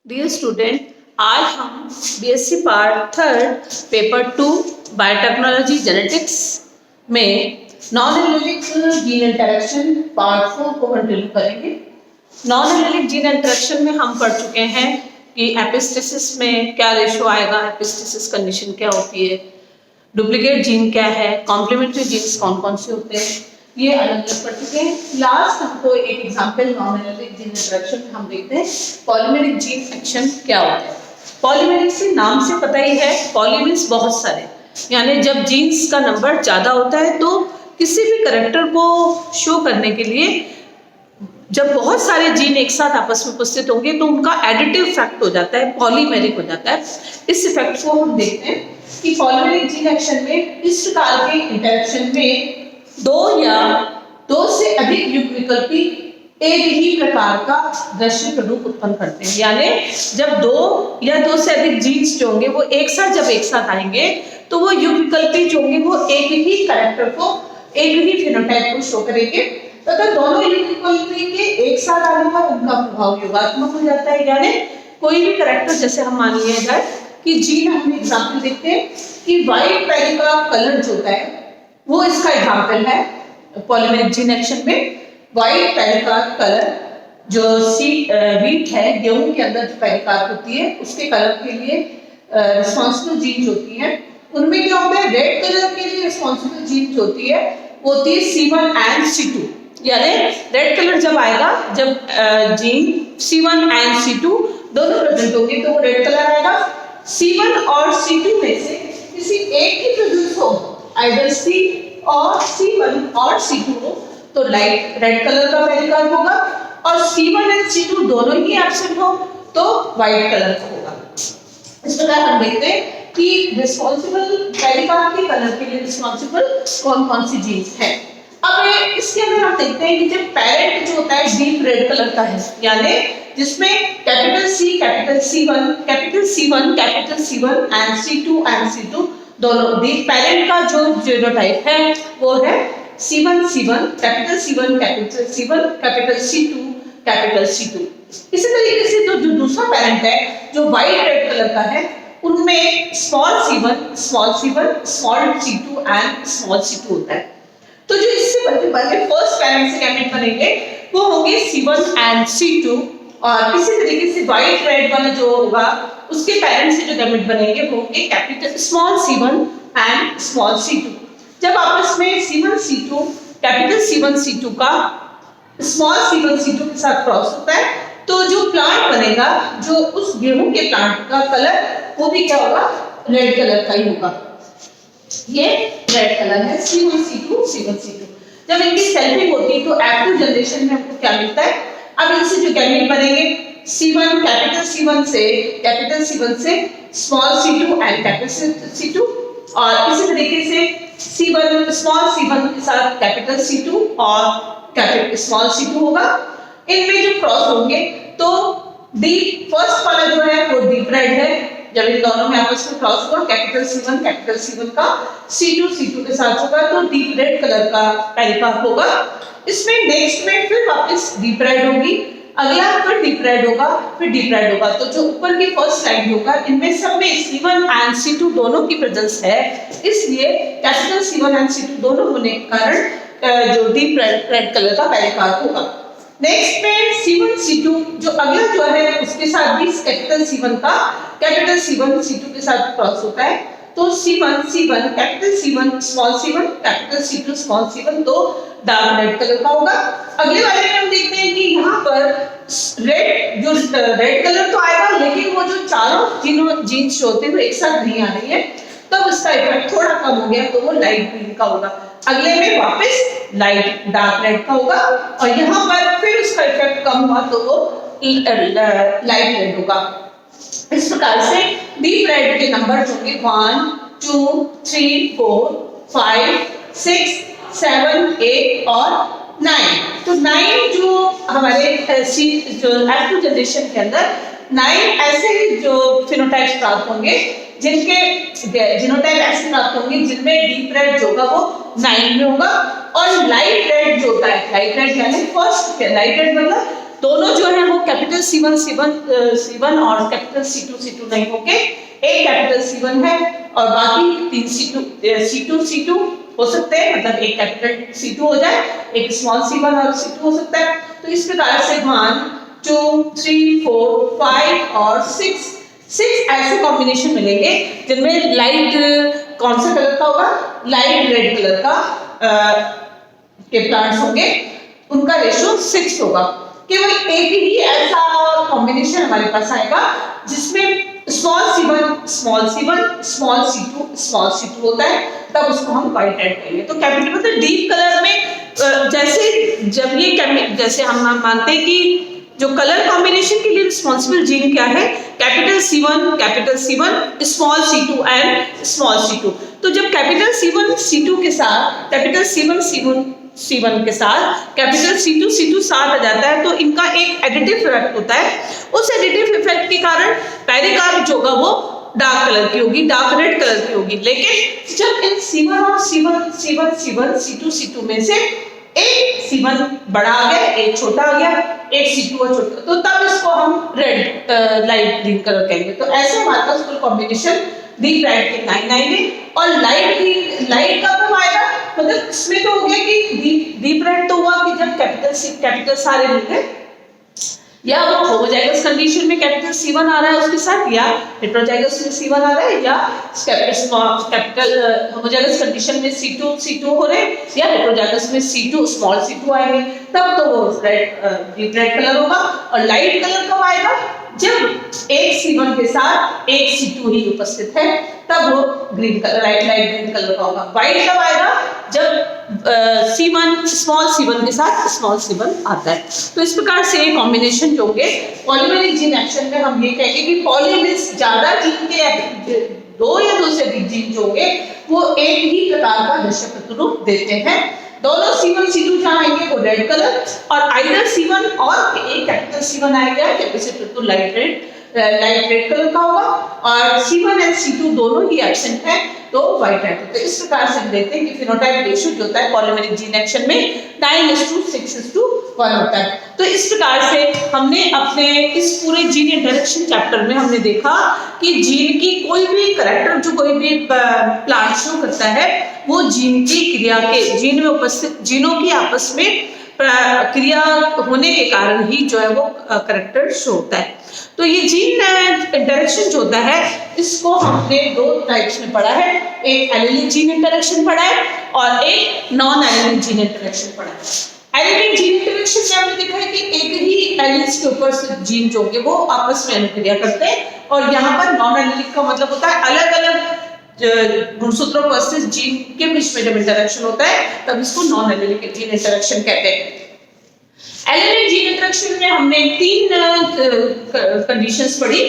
Dear student, आज हम BSc part third paper 2 biotechnology genetics में non allelic gene interaction part 4 को continue करेंगे। नॉन एलिलिक जीन इंटरेक्शन में हम पढ़ चुके हैं कि एपिस्टेसिस में क्या रेशो आएगा, एपिस्टेसिस कंडीशन क्या होती है, डुप्लीकेट जीन क्या है, कॉम्प्लीमेंट्री जीन्स कौन कौन से होते हैं, ये अलग अलग पढ़ चुके हैं। लास्ट हमको एक example non allelic gene interaction में हम देखते हैं पॉलीमेरिक जीन एक्शन क्या होता है। पॉलीमेरिक से नाम से पता ही है, पॉली मीन्स बहुत सारे, यानी जब जीन्स का नंबर ज़्यादा होता है तो किसी भी करेक्टर को शो करने के लिए जब बहुत सारे जीन एक साथ आपस में उपस्थित होंगे तो उनका एडिटिव इफेक्ट हो जाता है, पॉलीमेरिक हो जाता है। इस इफेक्ट को हम देखते हैं कि पॉलीमेरिक जीन एक्शन में इस प्रकार के इंटरेक्शन में दो या दो से अधिक युग्मविकल्पी एक ही प्रकार का दृश्य प्ररूप उत्पन्न करते हैं। यानी जब दो या दो से अधिक जीन्स जो होंगे वो एक साथ आएंगे तो वो युग्मविकल्पी जो होंगे वो एक ही कैरेक्टर को, एक ही फिनोटाइप को शो करेंगे तथा दोनों युग्मविकल्पी के एक साथ आने का उनका प्रभाव योगात्मक हो जाता है। यानी कोई भी कैरेक्टर, जैसे हम मान लिया जाए कि जीन, हम एग्जाम्पल देखते हैं कि व्हाइट पैरी का कलर जो होता है वो इसका एग्जाम्पल है। पॉलीमेरिक जीन एक्शन में व्हाइट पेरिकार्प कलर जो वीट है, गेहूं के अंदर जो पेरिकार्प होती है उसके कलर के लिए रिस्पॉन्सिबल जीन जो होती है, उनमें क्या होता है, रेड कलर के लिए रिस्पॉन्सिबल जीन जो होती है वो होती है C1 एंड C2। यानी रेड कलर जब आएगा, जब जीन C1 एंड C2 दोनों प्रेजेंट होंगे तो वो रेड कलर आएगा। C1 और C2 में से किसी एक की प्रेजेंस हो, आइदर C और C1 और C2 हो तो लाइट रेड कलर का पेरिकार्प होगा, और C1 एंड C2 दोनों ही एब्सेंट हो तो व्हाइट कलर का होगा। इस प्रकार हम देखते हैं कि रिस्पॉन्सिबल पेरिकार्प के कलर के लिए रिस्पॉन्सिबल कौन कौन सी जीन्स हैं। अब इसके अंदर हम देखते हैं कि जब पेरेंट जो होता है डीप रेड कलर का है, यानी जिसमें capital C, capital C1, capital C1, capital C1 and C2 and C2 दोनों, दी पेरेंट का जो जीनोटाइप है वो है C1 C1, capital C1, capital C1, capital C2, capital C2। इसी तरीके से जो दूसरा पेरेंट है जो व्हाइट रेड कलर का है, उनमें small C1, small C1, small C2 and small C2 होता है। तो जो इससे बनने वाले फर्स्ट पेरेंट से गैमेट बनेंगे वो होंगे C1 एंड C2, और इसी तरीके से व्हाइट रेड वाला जो होगा उसके पेरेंट से जो गैमेट बनेंगे वो होंगे capital small C1 and small C2। जब आपस में C1 C2, capital C1 C2 का स्मॉल C1 C2 के साथ क्रॉस होता है तो जो प्लांट बनेगा, जो उस गेहूं के प्लांट का कलर वो भी क्या होगा, रेड कलर का ही होगा। ये रेड कलर है C1 C2, C1 C2। जब इनकी सेल्फिंग होती है तो एक्टिव जनरेशन में हमको क्या मिलता है, अब इनसे जो गैमेट बनेंगे C1, कैपिटल C1 से, कैपिटल C1 से small C2 and capital C2, और इसी तरीके से C1, स्मॉल C1 के साथ कैपिटल C2 और कैपिटल स्मॉल C2 होगा। इनमें जो क्रॉस होंगे तो डीप फर्स्ट वाला जो है वो डीप रेड है, जब इन दोनों में आपस में क्रॉस हुआ कैपिटल C1 का C2 के साथ होगा तो डीप रेड कलर का पेरिकार्प होगा। इसमें नेक्स्ट में फिर वापस डीप रेड होगी, अगला फिर डीप रेड होगा, फिर डीप रेड होगा। तो जो ऊपर की फर्स्ट लाइन होगा इनमें सब में C1 एंड C2 दोनों की प्रेजेंस है, इसलिए कैपिटल C1 एंड C2 दोनों होने के कारण जो डीप रेड कलर का पेरिकार्प होगा। नेक्स्ट में C1 C2 जो अगला जो है उसके साथ भी कैपिटल C1 का कैपिटल C1 C2 के साथ क्रॉस होता है तो C1 capital C1 small C1 capital C2 small C1 तो डार्क रेड कलर का होगा। अगले वाले में हम देखते हैं कि यहाँ पर रेड कलर तो आएगा लेकिन वो जो चारों जीन्स होते हैं वो एक साथ नहीं आ रही है, तब उसका इफेक्ट थोड़ा कम हो गया तो वो लाइट ग्रीन का होगा। अगले में वापस लाइट डार्क रेड का होगा, और यहाँ पर फिर उसका इफेक्ट कम हुआ तो वो लाइट रेड होगा। इस प्रकार से डीप रेड के नंबर होंगे 1 2 3 4 5 6 7 8 और 9। तो 9 जो हमारे जो एक्टिव जनरेशन के अंदर 9 ऐसे जो फिनोटाइप्स प्राप्त होंगे, जिनके जीनोटाइप ऐसे प्राप्त होंगे जिनमें डीप रेड जो होगा वो 9 में होगा, और लाइट रेड जो होता है, लाइट रेड यानी फर्स्ट लाइट रेड मतलब दोनों जो है वो कैपिटल C1 और कैपिटल C2 नहीं होके एक कैपिटल C1 है और बाकी तीन C2 हो सकते हैं, मतलब एक कैपिटल C2 हो जाए, एक स्मॉल C1 और C2 हो सकता है। तो इस प्रकार से 1 2 3 4 5 और 6 ऐसे कॉम्बिनेशन मिलेंगे जिनमें लाइट कौन सा कलर का होगा, लाइट रेड कलर का के प्लांट्स होंगे, उनका रेशियो 6 होगा। केवल एक ही ऐसा कॉम्बिनेशन हमारे पास आएगा जिसमें स्मॉल C2 होता है, तब उसको हम व्हाइट रेड कहेंगे। तो कैपिटल मतलब डीप कलर में जैसे हम मानते हैं कि जो कलर कॉम्बिनेशन के लिए रिस्पॉन्सिबल जीन क्या है, capital C1 small C2 and small C2। तो जब कैपिटल C1 के साथ कैपिटल C1 के साथ कैपिटल C2 साथ आ जाता है तो इनका एक एडिटिव इफेक्ट होता है। उस एडिटिव इफेक्ट के कारण पहले कार जो होगा वो डार्क कलर की होगी, डार्क रेड कलर की होगी। लेकिन जब इन C1 और C1 C2 में से एक C1 बड़ा आ गया, एक छोटा आ गया, एक C2 और छोटा, तो तब इसको हम रेड लाइट ग्रीन कलर कहेंगे। तो ऐसे हमारे पास फुल कॉम्बिनेशन डीप रेड के 9 आएंगे। और लाइट का कब आएगा, मतलब इसमें तो हो गया कि डीप रेड तो हुआ कि जब कैपिटल सारे मिलते या वो होमोजाइगस कंडीशन में कैपिटल C1 आ रहा है उसके साथ, या हेटेरोजाइगस में C1 आ रहा है, या कैपिटल होमोजाइगस कंडीशन में C2 हो रहे हैं, या हेटेरोजाइगस में स्मॉल C2 आएंगे, तब तो वो डीप रेड कलर होगा। और लाइट कलर कब आएगा, जब एक C1 के साथ एक C2 ही उपस्थित है, तब वो green colour light green colour का होगा। व्हाइट कब आएगा, जब स्मॉल C1 के साथ स्मॉल C1 आता है। तो इस प्रकार से कॉम्बिनेशन जो होंगे पॉलीमेरिक जीन एक्शन में हम ये कहेंगे कि पॉली मींस ज्यादा जीन के दो या दो से अधिक जीन जो होंगे वो एक ही प्रकार का दृश्य प्रतिरूप देते हैं। दोनों C1 C2 जहां आएंगे वो रेड कलर, और आइदर C1 और एक कैपिटल C1 आएगा कैपेसिटर तो लाइट रेड कलर का होगा, और C1 और C2 दोनों ही एब्सेंट है तो व्हाइट रेड। तो इस प्रकार से हम देखते हैं कि फिनोटाइप रेशियो जो होता है पॉलीमेरिक जीन एक्शन में 9:6:1 होता है। तो इस प्रकार से हमने अपने इस पूरे जीन इंटरेक्शन चैप्टर में हमने देखा कि जीन की कोई भी करैक्टर जो कोई भी प्लांट शो करता है वो जीन की क्रिया के जीन में उपस्थित जीनों की आपस में क्रिया होने के कारण ही जो है वो करैक्टर शो होता है। तो ये जीन इंटरेक्शन जो होता है इसको हमने दो टाइप्स में पढ़ा है, एक एलिलिक जीन इंटरेक्शन पढ़ा है और एक नॉन एलिलिक जीन इंटरेक्शन पढ़ा है। एलिलिक जीन इंटरेक्शन में हमने देखा है कि एक ही एलिल्स के ऊपर से जीन जो होंगे वो आपस में अनुक्रिया करते हैं, और यहाँ पर नॉन एलिलिक का मतलब होता है अलग अलग गुणसूत्रों पर स्थित जीन के बीच में जब इंटरेक्शन होता है तब इसको नॉन एलिलिक जीन इंटरेक्शन कहते हैं। एलिलिक जीन इंटरेक्शन में हमने 3 कंडीशंस पढ़ी,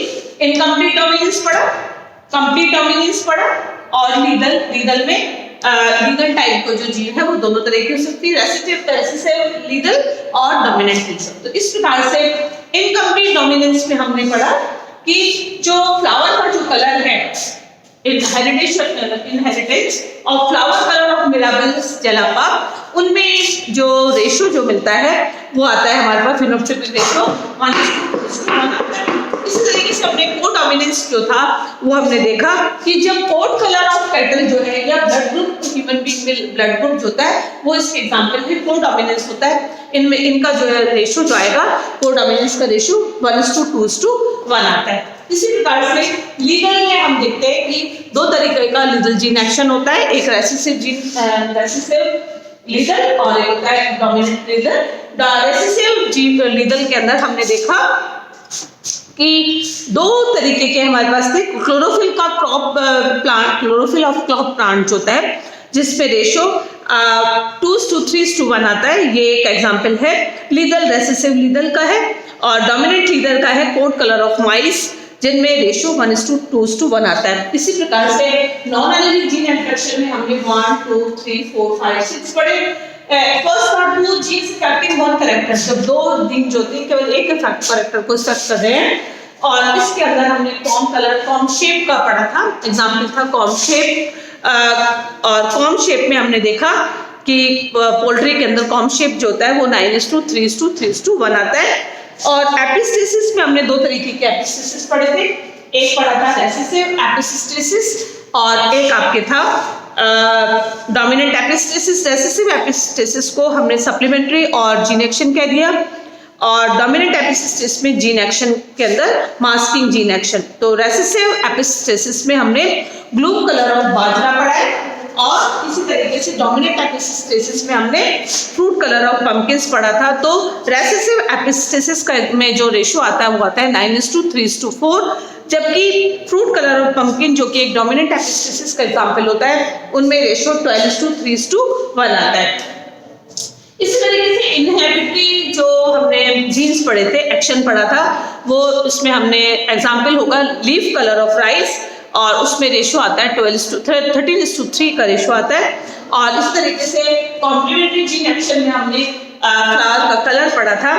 इनकम्प्लीट डोमिनेंस पढ़ा, कंप्लीट डोमिनेंस पढ़ा, और लीगल में लीगल टाइप को जो जीन है वो दोनों तरह की हो सकती है, रेसेसिव लीगल और डोमिनेंट लीगल। तो इस प्रकार से इनकम्प्लीट डोमिनेंस में हमने पढ़ा कि जो फ्लावर का जो कलर है inheritance of flower colour of mirabilis जलापा, उनमें जो रेशो जो मिलता है वो आता है हमारे पास फिनोटाइपिक रेशो 1:1 आता है। इसी तरीके से हमने कोड डोमिनेंस जो था वो हमने देखा कि जब कोड कलर ऑफ कैटल जो है या ब्लड ग्रुप ह्यूमन बीइंग में ब्लड ग्रुप जो होता है वो इसके एग्जांपल है, कोड डोमिनेंस होता है, इनमें इनका जो है रेशो जो आएगा कोड डोमिनेंस का रेशो 1:2:1 आता है। इसी प्रकार से लीगल में हम देखते हैं कि 2 तरीके का लीगल जीन एक्शन होता है, एक रेसेसिव लीगल और एक होता है dominant legal. Recessive gene legal के अंदर हमने देखा कि 2 तरीके के हमारे पास थे, क्लोरोफिल का क्लोरोफिल ऑफ क्रॉप प्लांट होता है जिसपे रेशो 2:3:1 आता है, ये एक एग्जांपल है लीगल रेसेसिव लीगल का है, और डोमिनेंट लीगल का है कोड कलर ऑफ माइस जिनमें रेशो 1:2:1 आता है। इसी प्रकार से नॉन एलिलिक जीन इंटरेक्शन में हमने 1 2 3 4 5 6 पढ़े। First part 2 genes affecting one character, जब 2 जीन जो थे केवल एक कैरेक्टर को इफेक्ट कर रहे हैं, और इसके अंदर हमने कॉम शेप का पढ़ा था, एग्जांपल था कॉम शेप, और कॉम शेप में हमने देखा कि पोल्ट्री के अंदर कॉम शेप जो होता है वो 9:3:3:1 आता है। और एपिस्टेसिस में हमने दो तरीके के एपिस्टेसिस पढ़े थे, एक पढ़ा था रेसेसिव एपिस्टेसिस और एक आपके था डोमिनेंट एपिस्टेसिस। रेसेसिव एपिस्टेसिस को हमने सप्लीमेंट्री और जीन एक्शन कह दिया, और डोमिनेंट एपिस्टेसिस में जीन एक्शन के अंदर मास्किंग जीन एक्शन। तो रेसेसिव एपिस्टेसिस में हमने ब्लू कलर ऑफ बाजरा पढ़ा है, और इसी तरीके से डोमिनेंट एपिस्टेसिस में हमने फ्रूट कलर ऑफ पम्पकिन्स पढ़ा था। तो रेसेसिव एपिस्टेसिस का में जो रेशियो आता है वो आता है 9:3:4, जबकि फ्रूट कलर ऑफ पम्पकिन जो कि एक डोमिनेंट एपिस्टेसिस का एग्जाम्पल होता है, उनमें रेशियो 12:3:1 आता है। इसी तरीके से इनहेरिटरी जो हमने जीन्स पढ़े थे, एक्शन पढ़ा था, वो इसमें हमने एग्जाम्पल होगा लीफ कलर ऑफ राइस, और उसमें रेशियो आता है 13:3 का रेशियो आता है। और इस तरीके से कॉम्प्लीमेंट्री जीन एक्शन में हमने फ्लावर का कलर पढ़ा था,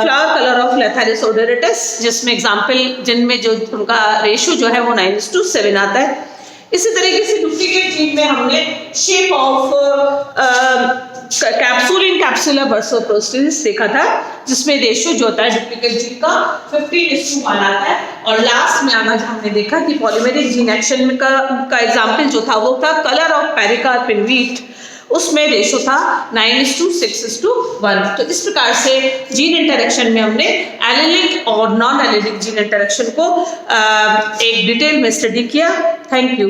फ्लावर कलर ऑफ लेथारिस ओडोरेटस, जिसमें एग्जाम्पल जिनमें जो उनका रेशियो जो है वो 9:7 आता है। इसी तरीके से डुप्लीकेट जीन में हमने शेप ऑफ कैप्सूल इन कैप्सुला बर्सोप्रोस्टेसिस देखा था, जिसमें रेशियो जो होता है डुप्लीकेट जीन का 15:1 आता है। और लास्ट में आज हमने देखा कि पॉलीमेरिक जीन एक्शन का एग्जाम्पल जो था वो था colour of pericarp in wheat, उसमें रेशियो था 9:6:1। तो इस प्रकार से जीन इंटरेक्शन में हमने एलेलिक और नॉन एलेलिक जीन इंटरेक्शन को एक डिटेल में स्टडी किया। Thank you.